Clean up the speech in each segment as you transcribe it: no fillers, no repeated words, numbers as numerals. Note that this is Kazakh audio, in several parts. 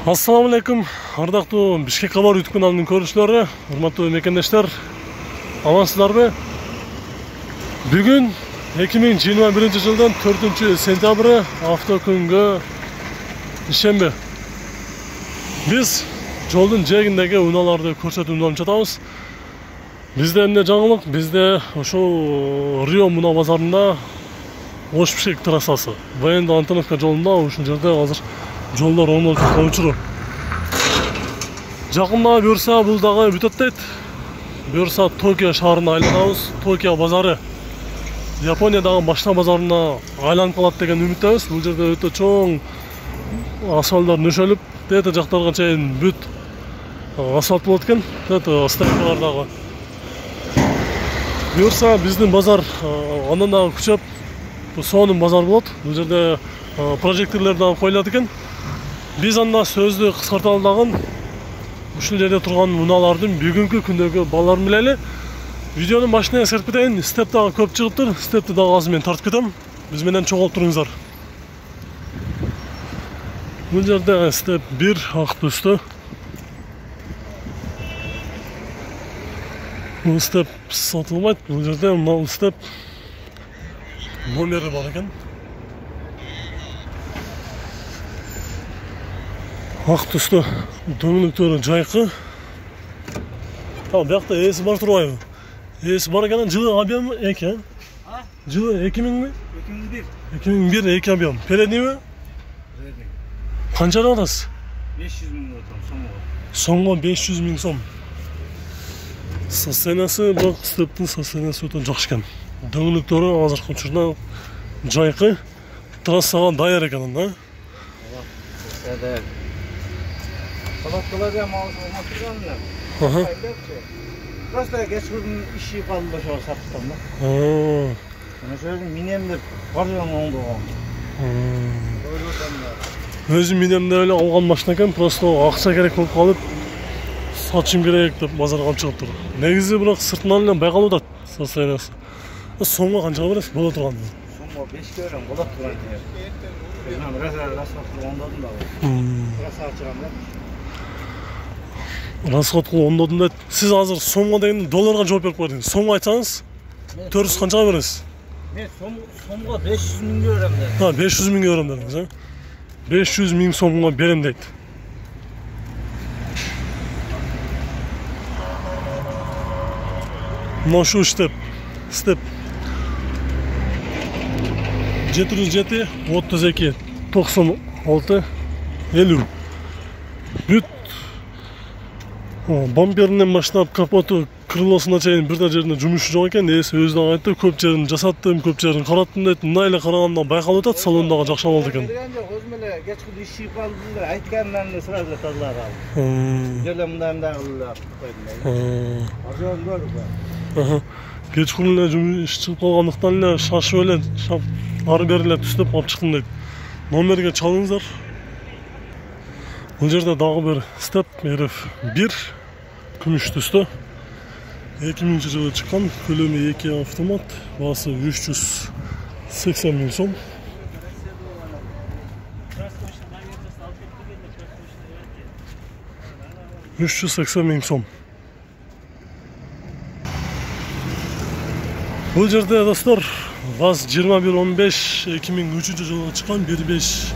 Assalamu alaikum, ардактуу Бишкек кабар YouTube каналынын көрүүчүлөрү, урматтуу мекендештер, амансыздарбы? Бүгүн 2021 жылдын 4-сентябры авто күнгө ишемби. Биз жолдун жээгиндеги унааларды көрсөтүп уланып жатабыз. Бизде эмне жаңылык? Бизде ошол Рио муна базарында Ош Бишкек трассасы, Военный Антоновка жолунда ушул жерде азыр жолдор оңолтуп коюучу. Жакында буюрса бул дагы бүтөт дейт. Буюрса Токио шаарына айланабыз. Токио базары Япониядагы башка базарына айланып калат деген үмүттөбүз. Бул жерде өтө чоң асфальттар нөшөлүп, тете жактарга чейин бүт асфальт болот экен. Тете стакалар дагы. Буюрса биздин базар андан дагы күчөп, сонун базар болот. Бул жерде прожекторлор дагы коюлат экен. Биз анда сөздү кыскарталы дагы ушул жерде турган унаалардын бүгүнкү күндөгү баларын билели. Видеонун башына эскертип кетейин. Степ дагы көп чыгыптыр. Степти дагы азыр мен тартып кетем. Биз менен чогулуп туруңуздар. Бул жерде степ 1 ак түстө. Бул степ сатылбайт. Бул жерде мына степ номери бар экен. Ак түстө дөңгөлөктөрү жайкы. Биякта эси бар турбайбы? Эси бар экен, жылы объем 2, а? Жылы 2000ми? 2001. 2001 2 объем. Переднийби? Передний. Канчадан атасыз? 500 миң отам, сомго. 500 миң сом. Состояниясы, бак стептин состояниясы өтө жакшы экен. Дөңгөлөктөрү азыркы учурда жайкы. Трассага даяр экен да. Салаттыларга мал алмастыргандар. Просто кечкүрдүн иши калды ошо саттым да. Ошол минем деп бардыгын оңдогон. Өзүм минем деп эле алган машина экен, просто акча керек болуп калып, сатышым керек деп базарга алып чыгыптыр. Негизи бирок сыртынан эле байкалып атат состояниясы. Сомго канчага бересиз? Боло турган. Сомго 5 берем, болот турган. Мен расход оңдодум да. Расход чыгам да. Расход оңдодум дейт. Сиз азыр сомго деген долларга жооп берип койдуңуз. Сомго айтсаңыз, 400 канчага бересиз? Мен сомго 500 миңге берем дейт. 500 миңге берем дедиңиз, а? 500 миң сомго берем дейт. Мына ушул степ 707 32 96 50. Бүт бамперинен баштап капоту, крылосуна чейин бир да жеринде жумушу жок экен. Эси өзү дагы айтты, көп жерин жасаттым, көп жерин караттым дейт. Мына эле караганда байкалып атат, салондагы жакшы болду экен. Өзүм эле кечкүрдү иши калдым да, айткандан сразу тазалап алдым. Жерде мындай кылып койдум. Азыр көрдүк. Кечкурун эле жумуш иш чыгып калгандыктан эле шашып эле ары бери эле түстөп алып чыктым дейт. Номерге чалыңыздар. Бул жерде дагы бир степ RF1 күмүш түстө. 2000 жылы чыккан, көлөмү 2 автомат, баасы 380 миң сом. Бул жерде достор ВАЗ-2115 2003 жылы чыккан 1.5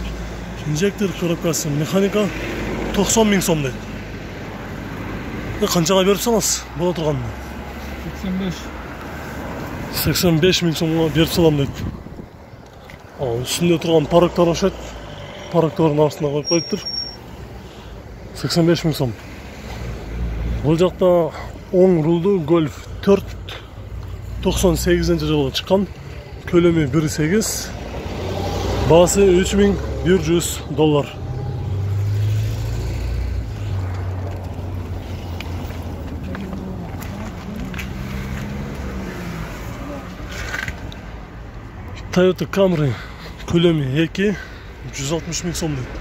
инжектор коробкасы механика 90 миң сом дейт. Канчага берип саласыз? Боло турган. 85 миң сомго берип салам дейт. Үстүндө турган парактар окшойт. Парактардын астына коюп коюптур. 85 миң сом. Бул жакта оң рулду Golf 4 98 жылы чыккан. Көлөмү 1.8. Баасы $3100. Toyota Camry kөлөмү 2 160 миң сом дейт.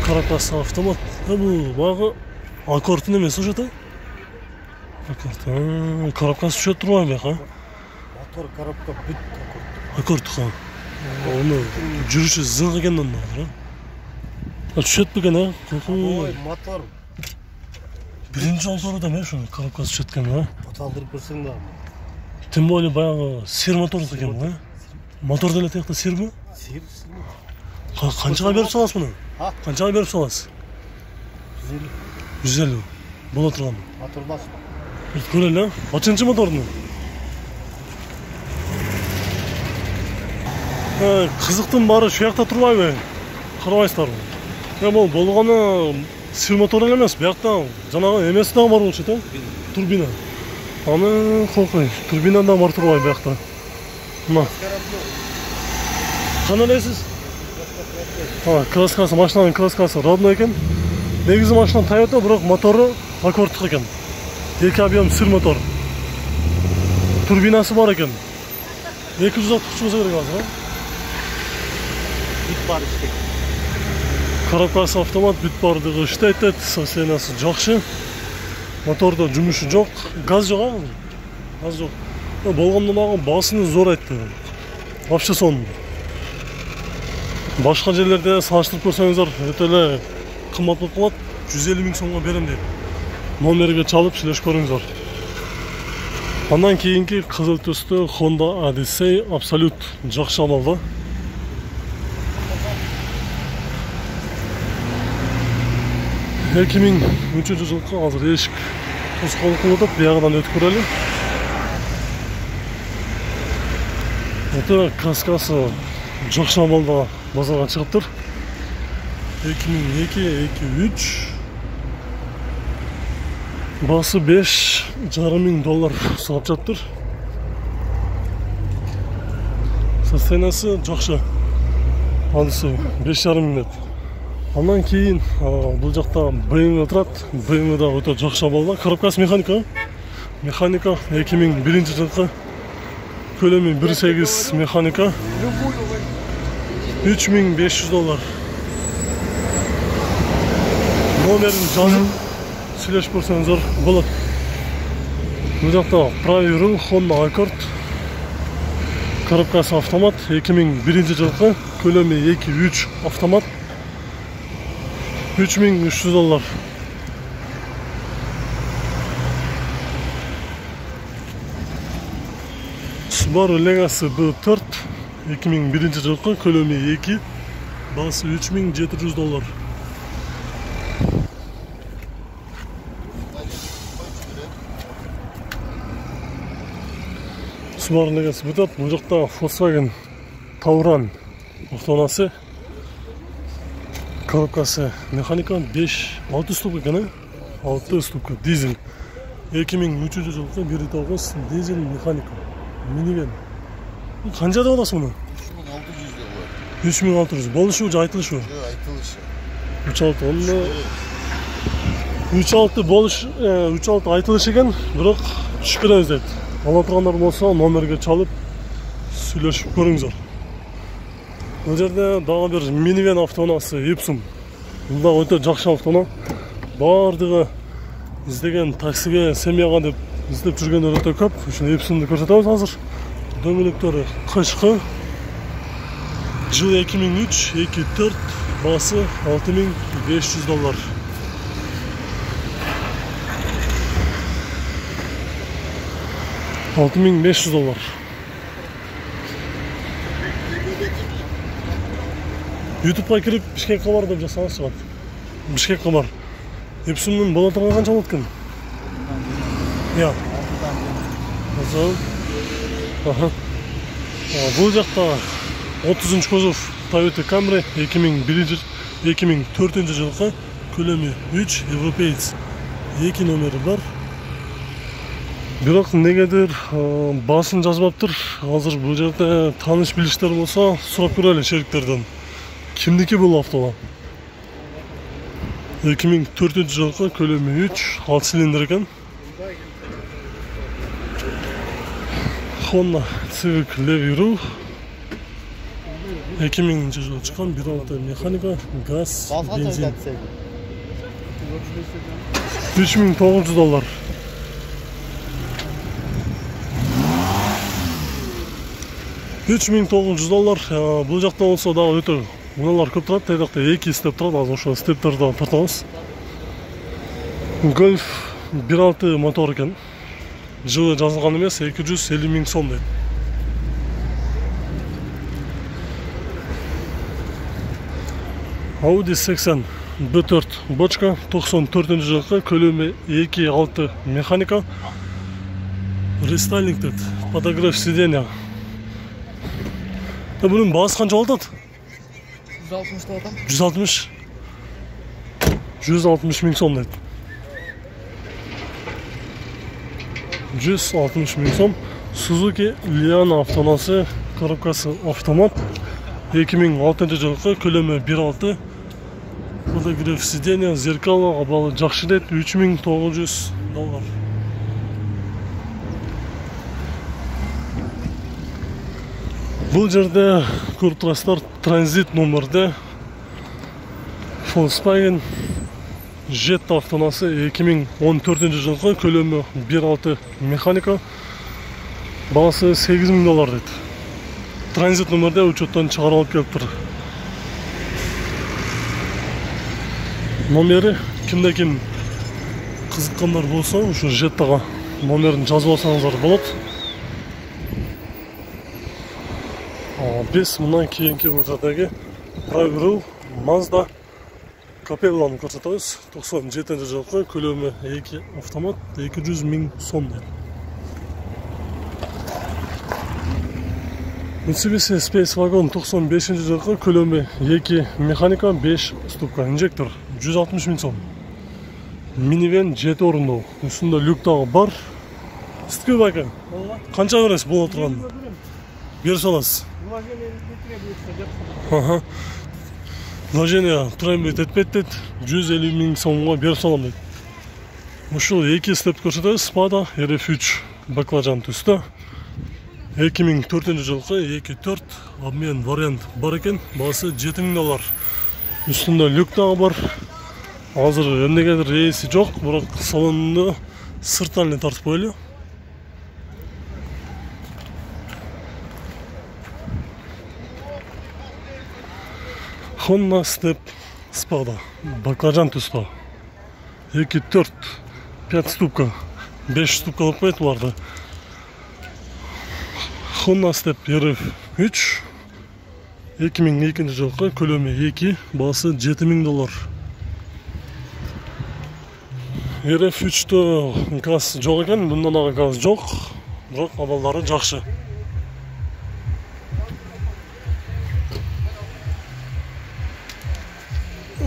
Коробкасы автомат. Бул багы аккордтун эмес ошо да? Аккорд. Коробкасы түшөт турбайбы, а? Мотор коробка бүт аккорд. Аккорд. Onu жүрүшү зыңк экенден да. Түшет бекен, а? Ой, мотор. Birinci motoru da ne şunu kalıpkası çetken ha? Otaldırıp kırsın da. Tüm böyle bayağı sir motor eкен bu ha? Motor da tekte sir mi? Sir. Kançaga berip salası bunu? Ha? Kançaga berip salası? 150. Bola turgan. Motor bas. Көрелі, ha? Kaçıncı motorunu? Kızıktın bari şu yakta turbay be. Karabайсыздар. Ya bu bolğanı sir motor емес, bu yakta janağı emesi da var bolчу, турбина. Аны kokay, турбина da var turbay bu yakta. Mına. Kanalesiz? Ha, kraskасы, машинаның краскасы родной екен. Негізі машина Toyota, бірақ моторы аккордтық екен. Екі объем сыр мотор. Турбинасы бар екен. 260 болса керек азыр, Bit var işte. Коробкасы автомат, бүт бардығы іштейді, состояниясы жақсы. Моторда жұмысы жоқ, газ жоқ ағын. Газ жоқ. Болғаннан ағын басыны зор айтты. Вообще соның. Башқа жерлерде салыштырып көрсеңіздер, өтелі қымбат болып қалады, 150 000 сомға берем деп. Номерге çalып сөйлесіп көріңіздер. Андан кейінгі қызыл түсті Honda Odyssey Absolute жақсы амалда. Ekimin 3. жылқы азыр ешік тосқалы қылытып, яғыдан өтіп көрелі. Өте краскасы жақсы амалда базарға шығып тұр. 2002-2003 басы $5,500 сұрап жатыр. Состояниясы жақсы. Адысы 5,5 мм. Андан кейін бұл жақта BMW тұрады. BMW да өте жақсы амалда. Коробкасы механика. Механика 2001 жылғы. Көлемі 1.8 механика. $3,500. Номерін жазып сөйлесіп көрсеңіздер болады. Бұл жақта Praviro Honda Accord. Коробкасы автомат. 2001 жылғы. Көлемі 2.3 автомат. $3,300. Subaru Legacy B4 2001 жылғы, көлемі 2, басы $3,700. Subaru Legacy B4, бұл жақта Volkswagen Tauran автоунасы. Коробкасы механика 5-6 ступка екен, 6 ступка дизель. 2003 жылғы 1.9 дизель механика. Минивен. Қаншада аласың мұны? 3600. Болышы уже айтылышы? Жоқ, айтылышы. 3.6 болыш, 3.6 айтылышы екен, бірақ түшіп береміз дейді. Ала тұрғандар болса, номерге çalып сөйлесіп көріңіздер. Бұл жерде дағы бір минивен автоунасы Epson. Бұл да өте жақсы автоуна. Бардығы іздеген таксиге, семьяға деп іздеп жүргендер өте көп. Үшін Epson'ды көрсетеміз қазір. Дөңгелектері қышқы. Жыл 2003-2004, басы $6,500. $6,500. YouTube'ға кіріп Бішкекке бар деп жасаңыз шығады. Бішкекке бар. Epson'ның бола тұрған қанша болады екен? Я. Бұл жақта 30 кузов Toyota Camry 2004 жылғы, көлемі 3, европеец. 2 номері бар. Бірақ негедір басын жазбаптыр. Қазір бұл жерде таныш біліштер болса, сұрап көрелі шеріктерден. Kimdiki бұл автола? 2004 жылғы, көлемі 3, 6 цилиндр екен. Honda Civic Leviro 2000 жылы шыққан 1.6 механика, газ, бензин. $3,900. $3,900. Бұл жақта болса да өте Мыналар көп тұрады, тайдақта 2 степ тұрады, азыр ошо стептерді тартамыз. Golf 1.6 мотор екен. Жылы жазылған емес, 250 000 сом дейді. Audi 80 B4 бочка, 94 жылғы, көлемі 2.6 механика. Рестайлинг дейді, подогрев сиденья. Бұның бағасы қанша болтады? 160 болтам. 160 000 сом дейді. 160 000 сом. Suzuki Liana автонасы, коробкасы автомат. 2006 жылғы, көлемі 1.6. Подогрев сиденья, зеркало, абалы жақсы дейді, $3900. Бұл жерде көріп тұрасыздар, транзит номерде Volkswagen Jetta автонасы 2014 жылғы, көлемі 1.6 механика, бағасы $8000 дейді. Транзит номерде учеттан шығарылып келіп тұр. Номері кімде-кім қызыққандар болса, ұшы Jettaға номерін жазып алсаңыздар болады. 5 мыңнан кейінгі бұл жердегі Private Mazda Capella'ны көрсетеміз. 97 жылғы, көлемі 2 автомат, 200 000 сом дейді. Mitsubishi Space Wagon 95 жылғы, көлемі 2 механика, 5 ступка, инжектор, 160 000 сом. Минивен 7 орындау, үстінде люктағы бар. Сізді көп әке? Қанша бересіз бұл отырған? Беріс аласыз? Вложение требует етпет, 150 000 сомға беріп салам дейді. Мұшыл 2 степ көрсетеді, Spada RF3 баклажан түсті. 2004 жылғы 2.4 обмен вариант бар екен, бағасы $7000. Үстінде люктағы бар. Азыр емдегендер рейсі жоқ, бірақ салонында сырттан тартып қойлы. Honda Step Spada баклажан түсті. 2.4 5 ступка, 5 ступка алып қойды бұларды. Honda Step RF3 2002 жылғы, көлемі 2, бағасы $7000. RF3-ті газ жоқ екен, бұндан аға газ жоқ, бірақ абалдары жақшы.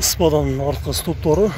Спаданың артқы стоптары